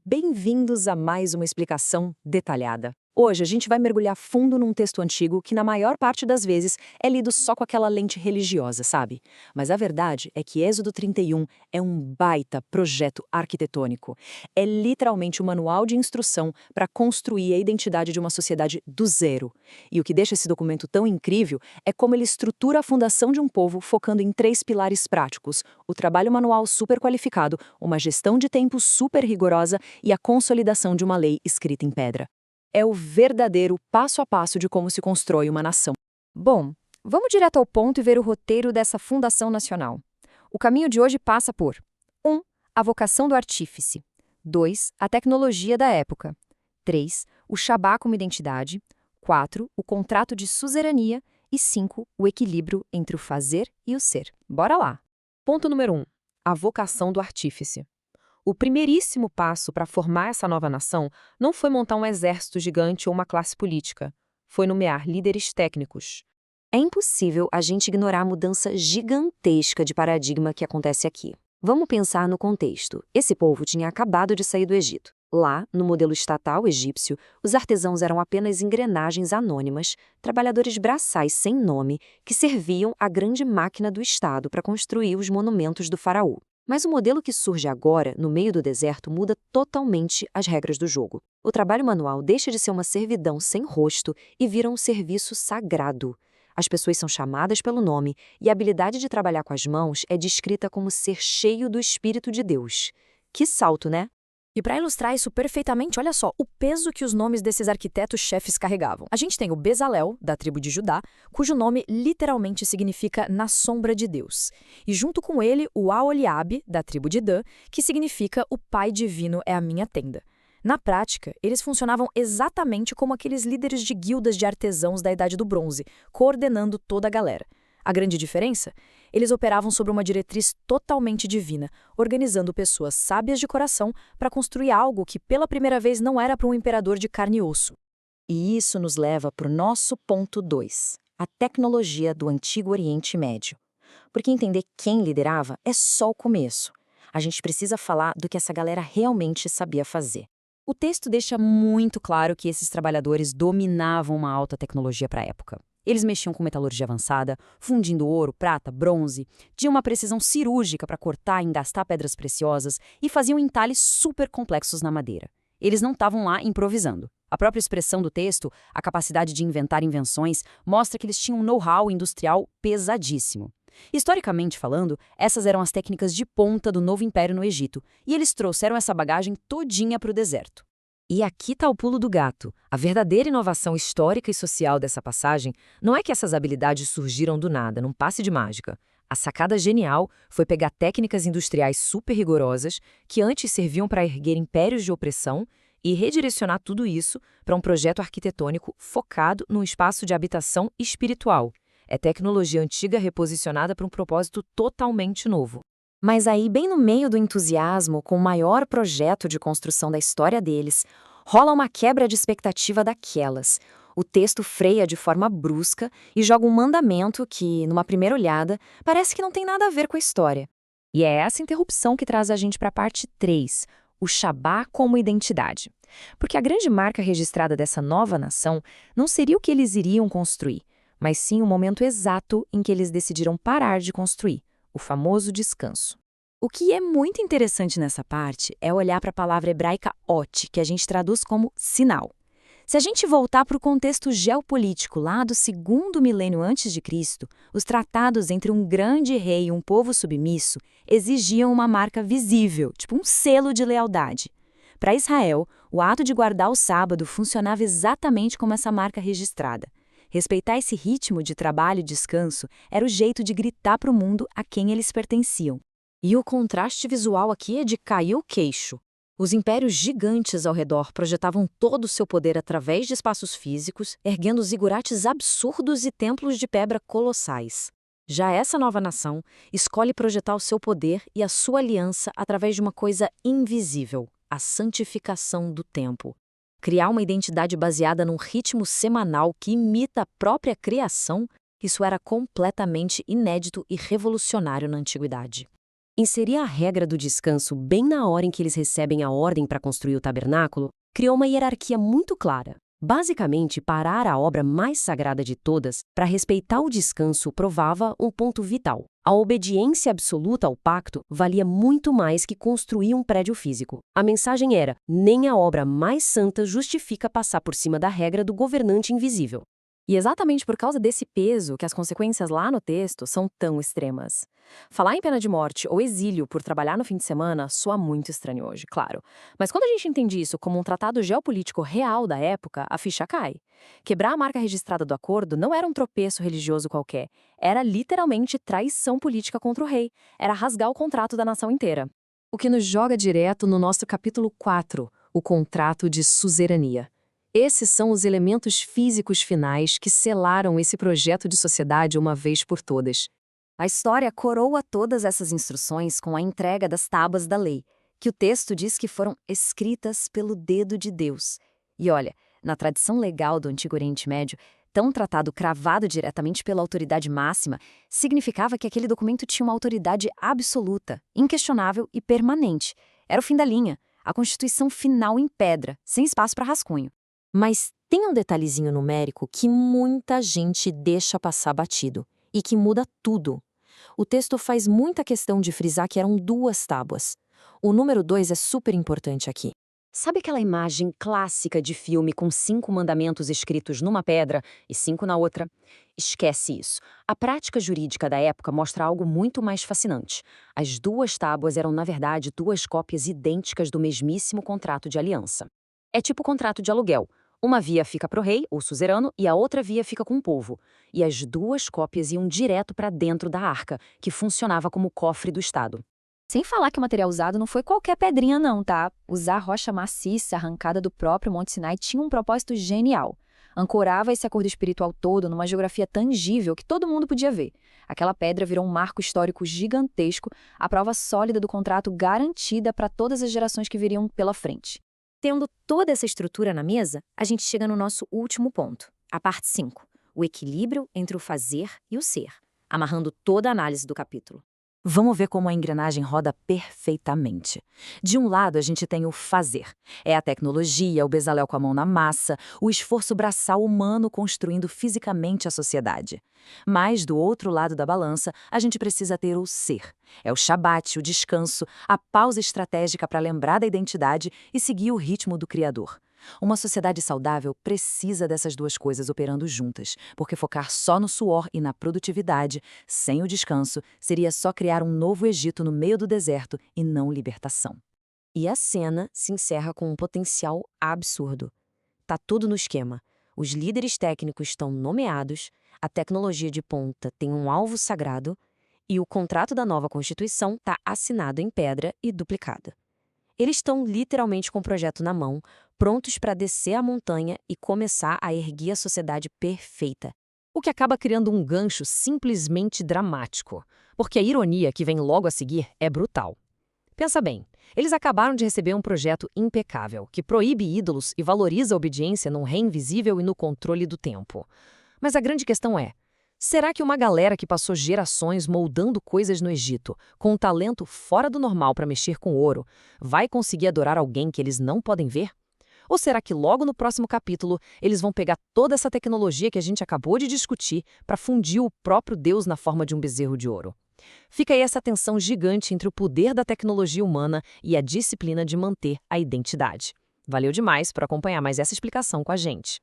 Bem-vindos a mais uma explicação detalhada. Hoje a gente vai mergulhar fundo num texto antigo que, na maior parte das vezes, é lido só com aquela lente religiosa, sabe? Mas a verdade é que Êxodo 31 é um baita projeto arquitetônico. É literalmente um manual de instrução para construir a identidade de uma sociedade do zero. E o que deixa esse documento tão incrível é como ele estrutura a fundação de um povo focando em três pilares práticos: o trabalho manual super qualificado, uma gestão de tempo super rigorosa e a consolidação de uma lei escrita em pedra. É o verdadeiro passo a passo de como se constrói uma nação. Bom, vamos direto ao ponto e ver o roteiro dessa fundação nacional. O caminho de hoje passa por 1. A vocação do artífice. 2. A tecnologia da época. 3. O Shabá como identidade. 4. O contrato de suzerania. E 5. O equilíbrio entre o fazer e o ser. Bora lá! Ponto número 1. A vocação do artífice. O primeiríssimo passo para formar essa nova nação não foi montar um exército gigante ou uma classe política. Foi nomear líderes técnicos. É impossível a gente ignorar a mudança gigantesca de paradigma que acontece aqui. Vamos pensar no contexto. Esse povo tinha acabado de sair do Egito. Lá, no modelo estatal egípcio, os artesãos eram apenas engrenagens anônimas, trabalhadores braçais sem nome, que serviam à grande máquina do Estado para construir os monumentos do faraó. Mas o modelo que surge agora, no meio do deserto, muda totalmente as regras do jogo. O trabalho manual deixa de ser uma servidão sem rosto e vira um serviço sagrado. As pessoas são chamadas pelo nome e a habilidade de trabalhar com as mãos é descrita como ser cheio do Espírito de Deus. Que salto, né? E para ilustrar isso perfeitamente, olha só, o peso que os nomes desses arquitetos-chefes carregavam. A gente tem o Bezalel, da tribo de Judá, cujo nome literalmente significa na sombra de Deus. E junto com ele, o Aholiabe, da tribo de Dan, que significa o Pai Divino é a minha tenda. Na prática, eles funcionavam exatamente como aqueles líderes de guildas de artesãos da Idade do Bronze, coordenando toda a galera. A grande diferença? Eles operavam sobre uma diretriz totalmente divina, organizando pessoas sábias de coração para construir algo que pela primeira vez não era para um imperador de carne e osso. E isso nos leva para o nosso ponto 2, a tecnologia do Antigo Oriente Médio. Porque entender quem liderava é só o começo. A gente precisa falar do que essa galera realmente sabia fazer. O texto deixa muito claro que esses trabalhadores dominavam uma alta tecnologia para a época. Eles mexiam com metalurgia avançada, fundindo ouro, prata, bronze, tinham uma precisão cirúrgica para cortar e engastar pedras preciosas e faziam entalhes super complexos na madeira. Eles não estavam lá improvisando. A própria expressão do texto, a capacidade de inventar invenções, mostra que eles tinham um know-how industrial pesadíssimo. Historicamente falando, essas eram as técnicas de ponta do novo império no Egito, e eles trouxeram essa bagagem todinha para o deserto. E aqui está o pulo do gato. A verdadeira inovação histórica e social dessa passagem não é que essas habilidades surgiram do nada, num passe de mágica. A sacada genial foi pegar técnicas industriais super rigorosas, que antes serviam para erguer impérios de opressão, e redirecionar tudo isso para um projeto arquitetônico focado num espaço de habitação espiritual. É tecnologia antiga reposicionada para um propósito totalmente novo. Mas aí, bem no meio do entusiasmo, com o maior projeto de construção da história deles, rola uma quebra de expectativa daquelas. O texto freia de forma brusca e joga um mandamento que, numa primeira olhada, parece que não tem nada a ver com a história. E é essa interrupção que traz a gente para a parte 3, o Shabá como identidade. Porque a grande marca registrada dessa nova nação não seria o que eles iriam construir, mas sim o momento exato em que eles decidiram parar de construir. O famoso descanso. O que é muito interessante nessa parte é olhar para a palavra hebraica ot, que a gente traduz como sinal. Se a gente voltar para o contexto geopolítico lá do 2º milênio antes de Cristo, os tratados entre um grande rei e um povo submisso exigiam uma marca visível, tipo um selo de lealdade. Para Israel, o ato de guardar o sábado funcionava exatamente como essa marca registrada. Respeitar esse ritmo de trabalho e descanso era o jeito de gritar para o mundo a quem eles pertenciam. E o contraste visual aqui é de cair o queixo. Os impérios gigantes ao redor projetavam todo o seu poder através de espaços físicos, erguendo zigurates absurdos e templos de pedra colossais. Já essa nova nação escolhe projetar o seu poder e a sua aliança através de uma coisa invisível, a santificação do tempo. Criar uma identidade baseada num ritmo semanal que imita a própria criação, isso era completamente inédito e revolucionário na antiguidade. Inserir a regra do descanso bem na hora em que eles recebem a ordem para construir o tabernáculo criou uma hierarquia muito clara. Basicamente, parar a obra mais sagrada de todas para respeitar o descanso provava um ponto vital. A obediência absoluta ao pacto valia muito mais que construir um prédio físico. A mensagem era: nem a obra mais santa justifica passar por cima da regra do governante invisível. E exatamente por causa desse peso que as consequências lá no texto são tão extremas. Falar em pena de morte ou exílio por trabalhar no fim de semana soa muito estranho hoje, claro. Mas quando a gente entende isso como um tratado geopolítico real da época, a ficha cai. Quebrar a marca registrada do acordo não era um tropeço religioso qualquer. Era literalmente traição política contra o rei. Era rasgar o contrato da nação inteira. O que nos joga direto no nosso capítulo 4, o contrato de suzerania. Esses são os elementos físicos finais que selaram esse projeto de sociedade uma vez por todas. A história coroa todas essas instruções com a entrega das tábuas da lei, que o texto diz que foram escritas pelo dedo de Deus. E olha, na tradição legal do Antigo Oriente Médio, tão tratado cravado diretamente pela autoridade máxima, significava que aquele documento tinha uma autoridade absoluta, inquestionável e permanente. Era o fim da linha, a constituição final em pedra, sem espaço para rascunho. Mas tem um detalhezinho numérico que muita gente deixa passar batido e que muda tudo. O texto faz muita questão de frisar que eram 2 tábuas. O número 2 é super importante aqui. Sabe aquela imagem clássica de filme com 5 mandamentos escritos numa pedra e 5 na outra? Esquece isso. A prática jurídica da época mostra algo muito mais fascinante. As 2 tábuas eram, na verdade, 2 cópias idênticas do mesmíssimo contrato de aliança. É tipo contrato de aluguel. Uma via fica para o rei, ou suzerano, e a outra via fica com o povo. E as 2 cópias iam direto para dentro da arca, que funcionava como cofre do Estado. Sem falar que o material usado não foi qualquer pedrinha não, tá? Usar rocha maciça arrancada do próprio Monte Sinai tinha um propósito genial. Ancorava esse acordo espiritual todo numa geografia tangível que todo mundo podia ver. Aquela pedra virou um marco histórico gigantesco, a prova sólida do contrato garantida para todas as gerações que viriam pela frente. Tendo toda essa estrutura na mesa, a gente chega no nosso último ponto, a parte 5, o equilíbrio entre o fazer e o ser, amarrando toda a análise do capítulo. Vamos ver como a engrenagem roda perfeitamente. De um lado, a gente tem o fazer. É a tecnologia, o Bezalel com a mão na massa, o esforço braçal humano construindo fisicamente a sociedade. Mas, do outro lado da balança, a gente precisa ter o ser. É o Shabat, o descanso, a pausa estratégica para lembrar da identidade e seguir o ritmo do Criador. Uma sociedade saudável precisa dessas 2 coisas operando juntas, porque focar só no suor e na produtividade, sem o descanso, seria só criar um novo Egito no meio do deserto e não libertação. E a cena se encerra com um potencial absurdo. Tá tudo no esquema. Os líderes técnicos estão nomeados, a tecnologia de ponta tem um alvo sagrado e o contrato da nova Constituição está assinado em pedra e duplicado. Eles estão literalmente com o projeto na mão, prontos para descer a montanha e começar a erguer a sociedade perfeita. O que acaba criando um gancho simplesmente dramático, porque a ironia que vem logo a seguir é brutal. Pensa bem, eles acabaram de receber um projeto impecável, que proíbe ídolos e valoriza a obediência num rei invisível e no controle do tempo. Mas a grande questão é, será que uma galera que passou gerações moldando coisas no Egito, com um talento fora do normal para mexer com ouro, vai conseguir adorar alguém que eles não podem ver? Ou será que logo no próximo capítulo eles vão pegar toda essa tecnologia que a gente acabou de discutir para fundir o próprio Deus na forma de um bezerro de ouro? Fica aí essa tensão gigante entre o poder da tecnologia humana e a disciplina de manter a identidade. Valeu demais por acompanhar mais essa explicação com a gente.